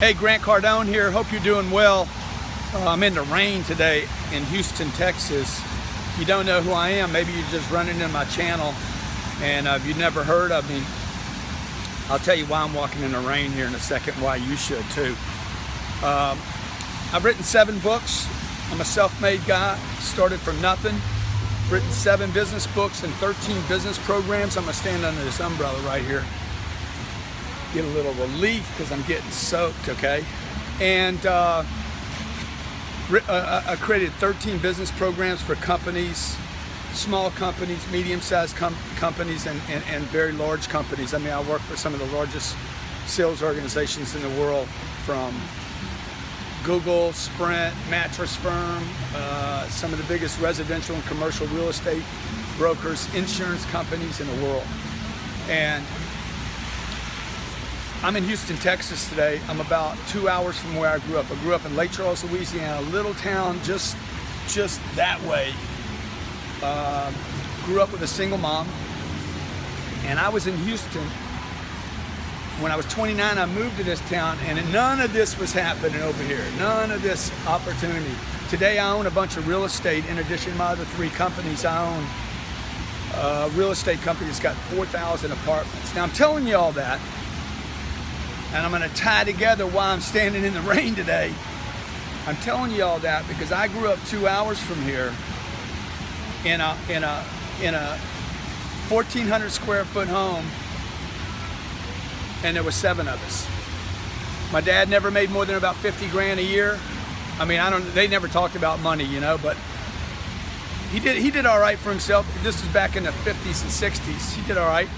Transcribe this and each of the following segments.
Hey, Grant Cardone here. Hope you're doing well. I'm in the rain today in Houston, Texas. If you don't know who I am, maybe you're just running in my channel, and if you've never heard of me, I'll tell you why I'm walking in the rain here in a second, why you should too. I've written 7 books. I'm a self-made guy, started from nothing. Written 7 business books and 13 business programs. I'm gonna stand under this umbrella right here. Get a little relief because I'm getting soaked, okay? And I created 13 business programs for companies, small companies, medium-sized companies, and very large companies. I mean, I work for some of the largest sales organizations in the world, from Google, Sprint, Mattress Firm, some of the biggest residential and commercial real estate brokers, insurance companies in the world. And I'm in Houston, Texas today. I'm about 2 hours from where I grew up. I grew up in Lake Charles, Louisiana, a little town just that way. Grew up with a single mom. And I was in Houston. When I was 29, I moved to this town, and none of this was happening over here. None of this opportunity. Today I own a bunch of real estate. In addition to my other 3 companies, I own a real estate company that's got 4,000 apartments. Now I'm telling you all that, and I'm gonna tie together why I'm standing in the rain today. I'm telling you all that because I grew up 2 hours from here in a 1,400 square foot home, and there were 7 of us. My dad never made more than about 50 grand a year. I mean, they never talked about money, you know, but he did all right for himself. This was back in the 50s and 60s. He did all right.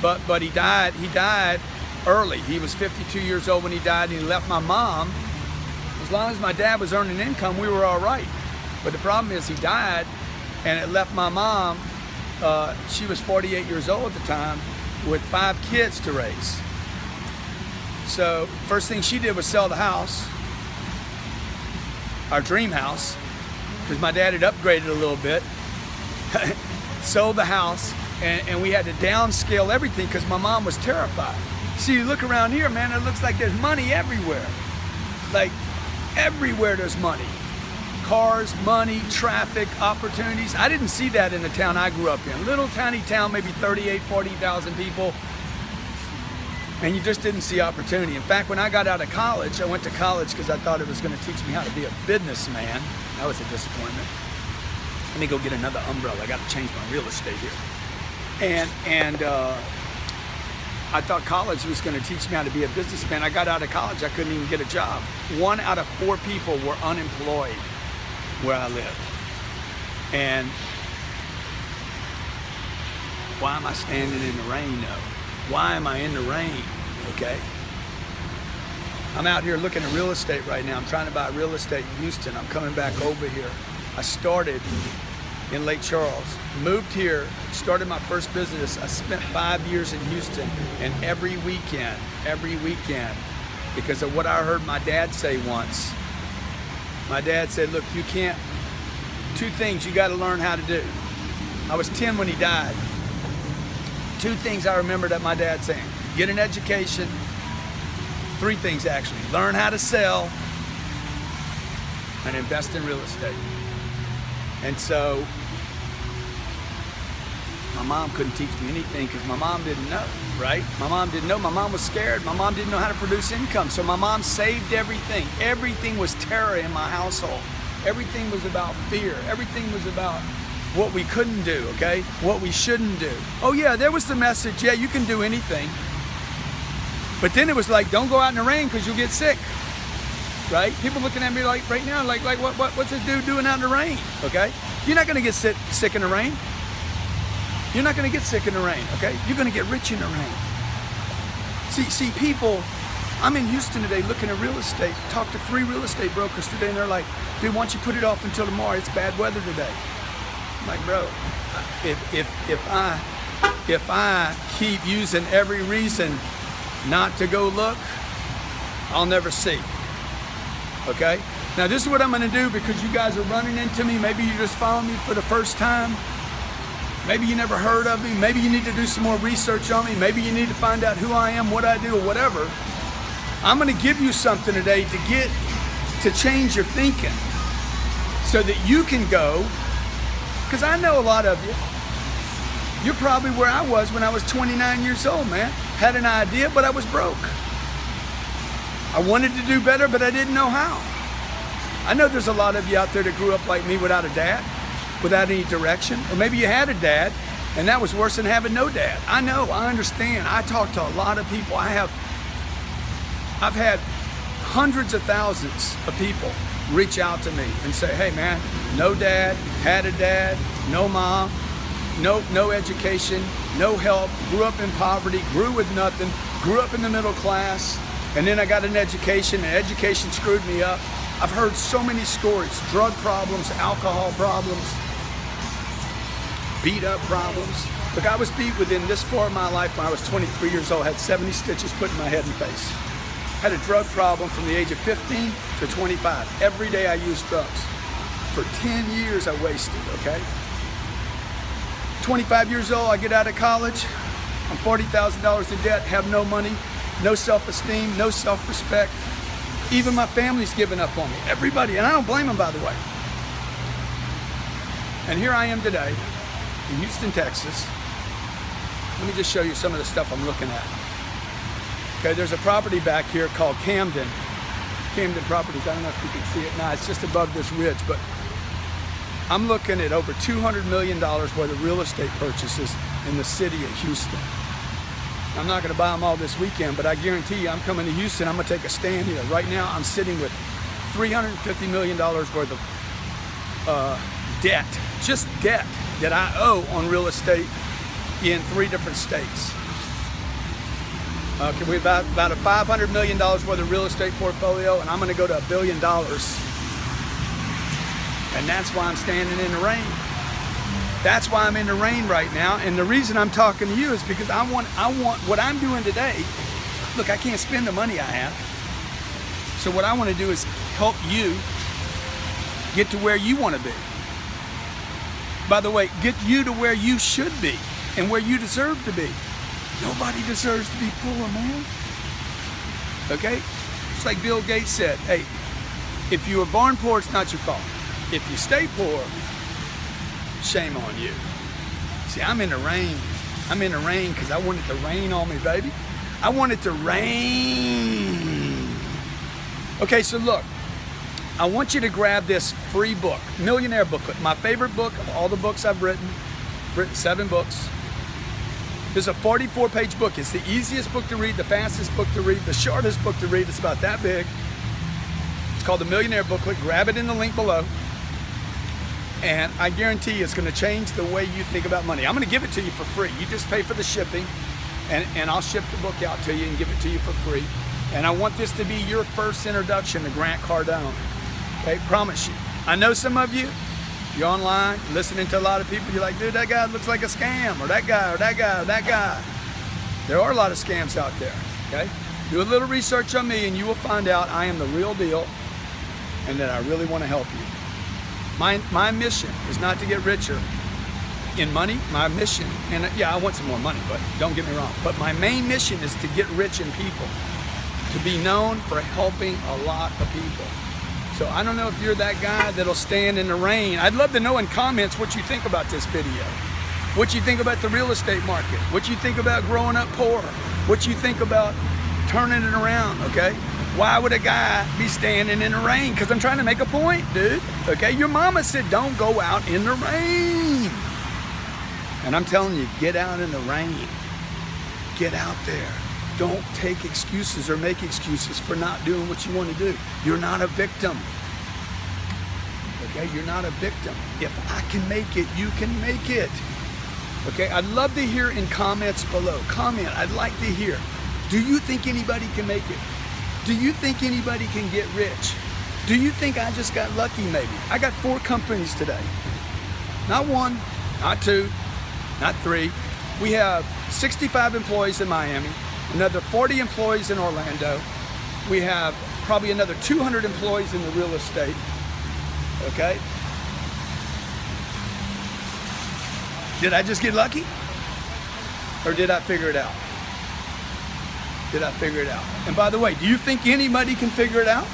But he died early. He was 52 years old when he died, and he left my mom. As long as my dad was earning income, we were all right. But the problem is he died, and it left my mom, she was 48 years old at the time, with 5 kids to raise. So first thing she did was sell the house, our dream house, because my dad had upgraded a little bit. Sold the house, and we had to downscale everything because my mom was terrified. See, you look around here, man, it looks like there's money everywhere. Like, everywhere there's money. Cars, money, traffic, opportunities. I didn't see that in the town I grew up in. Little tiny town, maybe 38, 40,000 people. And you just didn't see opportunity. In fact, when I got out of college, I went to college because I thought it was going to teach me how to be a businessman. That was a disappointment. Let me go get another umbrella. I got to change my real estate here. And I thought college was going to teach me how to be a businessman. I got out of college, I couldn't even get a job. 1 out of 4 people were unemployed where I lived. And why am I standing in the rain though? Why am I in the rain, okay? I'm out here looking at real estate right now. I'm trying to buy real estate in Houston. I'm coming back over here. I started in Lake Charles, moved here, started my first business. I spent 5 years in Houston, and every weekend, because of what I heard my dad say once. My dad said, look, you can't, 2 things you gotta learn how to do. I was 10 when he died. 2 things I remember that my dad saying: get an education. 3 things actually: learn how to sell and invest in real estate. And so my mom couldn't teach me anything because my mom didn't know, right? My mom didn't know. My mom was scared. My mom didn't know how to produce income. So my mom saved everything. Everything was terror in my household. Everything was about fear. Everything was about what we couldn't do, okay? What we shouldn't do. Oh yeah, there was the message, yeah, you can do anything. But then it was like, don't go out in the rain because you'll get sick, right? People looking at me like right now, like what's this dude doing out in the rain, okay? You're not gonna get sick in the rain. You're not gonna get sick in the rain, okay? You're gonna get rich in the rain. See people, I'm in Houston today looking at real estate, talked to 3 real estate brokers today, and they're like, dude, why don't you put it off until tomorrow? It's bad weather today. I'm like, bro, if I keep using every reason not to go look, I'll never see, okay? Now this is what I'm gonna do, because you guys are running into me. Maybe you just following me for the first time. Maybe you never heard of me. Maybe you need to do some more research on me. Maybe you need to find out who I am, what I do, or whatever. I'm going to give you something today to change your thinking so that you can go, because I know a lot of you. You're probably where I was when I was 29 years old, man. Had an idea, but I was broke. I wanted to do better, but I didn't know how. I know there's a lot of you out there that grew up like me without a dad, without any direction. Or maybe you had a dad, and that was worse than having no dad. I know, I understand. I talk to a lot of people. I've had hundreds of thousands of people reach out to me and say, hey man, no dad, had a dad, no mom, no education, no help, grew up in poverty, grew with nothing, grew up in the middle class, and then I got an education, and education screwed me up. I've heard so many stories, drug problems, alcohol problems, beat up problems. Look, I was beat within this far of my life when I was 23 years old, had 70 stitches put in my head and face. Had a drug problem from the age of 15 to 25. Every day I used drugs. For 10 years I wasted, okay? 25 years old, I get out of college, I'm $40,000 in debt, have no money, no self-esteem, no self-respect. Even my family's given up on me, everybody, and I don't blame them, by the way. And here I am today in Houston, Texas. Let me just show you some of the stuff I'm looking at. Okay, there's a property back here called Camden Properties. I don't know if you can see it now, it's just above this ridge, but I'm looking at over $200 million worth of real estate purchases in the city of Houston. I'm not going to buy them all this weekend, but I guarantee you I'm coming to Houston, I'm going to take a stand here. Right now I'm sitting with $350 million worth of debt, just debt that I owe on real estate in 3 different states. Okay, we have about a $500 million worth of real estate portfolio, and I'm going to go to $1 billion. And that's why I'm standing in the rain. That's why I'm in the rain right now. And the reason I'm talking to you is because I want what I'm doing today. Look, I can't spend the money I have. So what I want to do is help you get to where you want to be. By the way, get you to where you should be and where you deserve to be. Nobody deserves to be poor, man. Okay? It's like Bill Gates said, hey, if you were born poor, it's not your fault. If you stay poor, shame on you. See, I'm in the rain. I'm in the rain because I want it to rain on me, baby. I want it to rain. Okay, so look, I want you to grab this free book, Millionaire Booklet, my favorite book of all the books I've written 7 books. This is a 44-page book. It's the easiest book to read, the fastest book to read, the shortest book to read. It's about that big. It's called the Millionaire Booklet. Grab it in the link below. And I guarantee you it's going to change the way you think about money. I'm going to give it to you for free. You just pay for the shipping, and I'll ship the book out to you and give it to you for free. And I want this to be your first introduction to Grant Cardone. Okay, promise you. I know some of you, you're online, listening to a lot of people, you're like, dude, that guy looks like a scam, or that guy, or that guy, or that guy. There are a lot of scams out there, okay? Do a little research on me and you will find out I am the real deal and that I really want to help you. My mission is not to get richer in money. My mission, and yeah, I want some more money, but don't get me wrong. But my main mission is to get rich in people, to be known for helping a lot of people. So I don't know if you're that guy that'll stand in the rain. I'd love to know in comments what you think about this video. What you think about the real estate market. What you think about growing up poor. What you think about turning it around, okay? Why would a guy be standing in the rain? Because I'm trying to make a point, dude. Okay, your mama said don't go out in the rain. And I'm telling you, get out in the rain. Get out there. Don't take excuses or make excuses for not doing what you want to do. You're not a victim. Okay, you're not a victim. If I can make it, you can make it. Okay, I'd love to hear in comments below. Comment, I'd like to hear. Do you think anybody can make it? Do you think anybody can get rich? Do you think I just got lucky maybe? I got 4 companies today. Not 1, not 2, not 3. We have 65 employees in Miami, another 40 employees in Orlando. We have probably another 200 employees in the real estate, okay? Did I just get lucky? Or did I figure it out? did I figure it out. And by the way, do you think anybody can figure it out?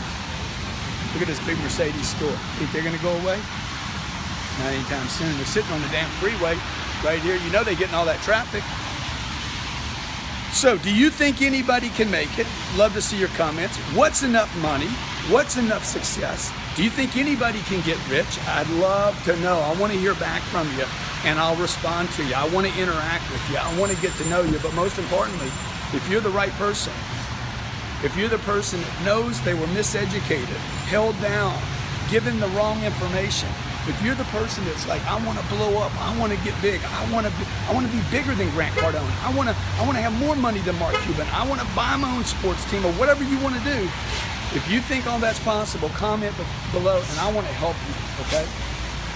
Look at this big Mercedes store. Think they're gonna go away? Not anytime soon. They're sitting on the damn freeway right here. You know they're getting all that traffic. So, do you think anybody can make it? Love to see your comments. What's enough money? What's enough success? Do you think anybody can get rich? I'd love to know. I want to hear back from you, and I'll respond to you. I want to interact with you. I want to get to know you. But most importantly, if you're the right person, if you're the person that knows they were miseducated, held down, given the wrong information, if you're the person that's like, I want to blow up, I want to get big, I want to be bigger than Grant Cardone, I want to have more money than Mark Cuban, I want to buy my own sports team, or whatever you want to do, if you think all that's possible, comment below, and I want to help you, okay?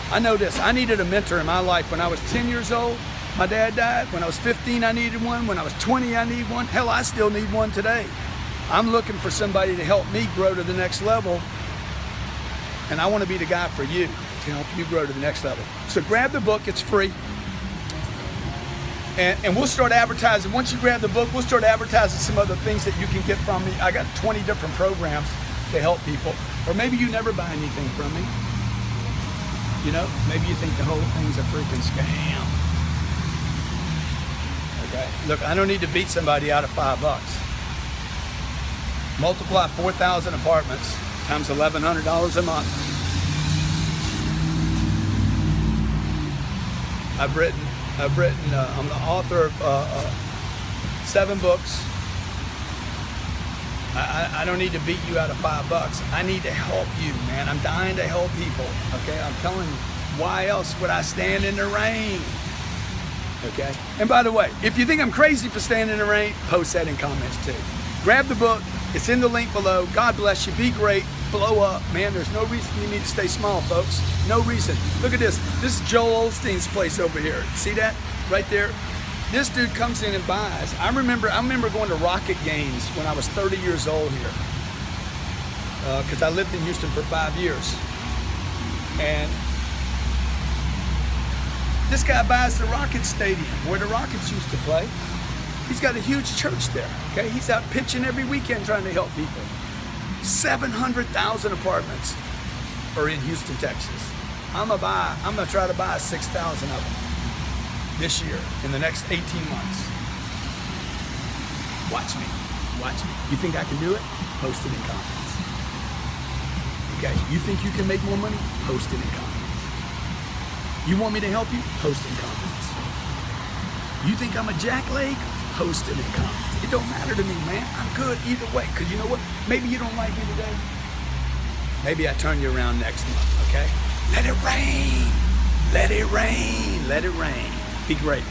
I know this. I needed a mentor in my life when I was 10 years old. My dad died. When I was 15, I needed one. When I was 20, I need one. Hell, I still need one today. I'm looking for somebody to help me grow to the next level, and I want to be the guy for you to help you grow to the next level. So grab the book, it's free. And we'll start advertising. Once you grab the book, we'll start advertising some other things that you can get from me. I got 20 different programs to help people. Or maybe you never buy anything from me. You know, maybe you think the whole thing's a freaking scam. Okay, look, I don't need to beat somebody out of $5. Multiply 4,000 apartments times $1,100 a month. I'm the author of 7 books. I don't need to beat you out of $5. I need to help you, man. I'm dying to help people, okay? I'm telling you, why else would I stand in the rain? Okay? And by the way, if you think I'm crazy for standing in the rain, post that in comments too. Grab the book. It's in the link below. God bless you. Be great. Blow up. Man, there's no reason you need to stay small, folks. No reason. Look at this. This is Joel Osteen's place over here. See that? Right there. This dude comes in and buys. I remember going to Rocket games when I was 30 years old here. Because I lived in Houston for 5 years. And this guy buys the Rocket Stadium where the Rockets used to play. He's got a huge church there, okay? He's out pitching every weekend trying to help people. 700,000 apartments are in Houston, Texas. I'm gonna try to buy 6,000 of them this year, in the next 18 months. Watch me. You think I can do it? Post it in comments. Okay, you think you can make more money? Post it in comments. You want me to help you? Post it in comments. You think I'm a jackleg? Post it in comments. It don't matter to me, man. I'm good either way, because you know what? Maybe you don't like me today. Maybe I turn you around next month, okay? Let it rain. Let it rain. Let it rain. Be great.